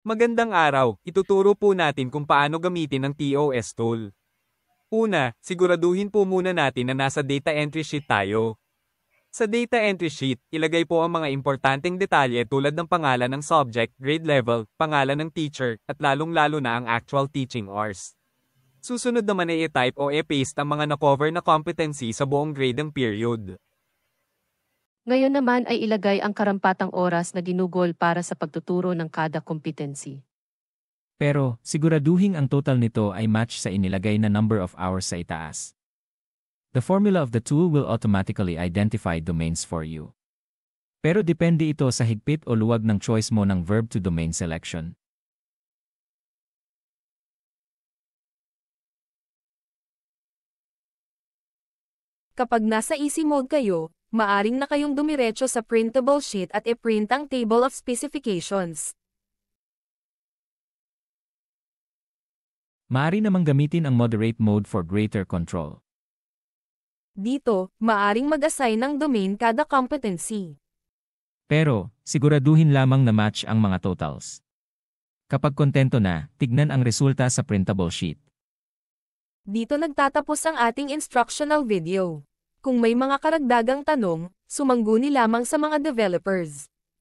Magandang araw, ituturo po natin kung paano gamitin ang TOS tool. Una, siguraduhin po muna natin na nasa data entry sheet tayo. Sa data entry sheet, ilagay po ang mga importanteng detalye tulad ng pangalan ng subject, grade level, pangalan ng teacher, at lalong-lalo na ang actual teaching hours. Susunod naman ay i-type o i-paste ang mga na-cover na competency sa buong grading period. Ngayon naman ay ilagay ang karampatang oras na ginugol para sa pagtuturo ng kada competency. Pero, siguraduhin ang total nito ay match sa inilagay na number of hours sa itaas. The formula of the tool will automatically identify domains for you. Pero depende ito sa higpit o luwag ng choice mo ng verb to domain selection. Kapag nasa easy mode kayo, maaring na kayong dumiretso sa printable sheet at i-print ang table of specifications. Maaari namang gamitin ang moderate mode for greater control. Dito, maaring mag-assign ng domain kada competency. Pero, siguraduhin lamang na match ang mga totals. Kapag kontento na, tignan ang resulta sa printable sheet. Dito nagtatapos ang ating instructional video. Kung may mga karagdagang tanong, sumangguni lamang sa mga developers.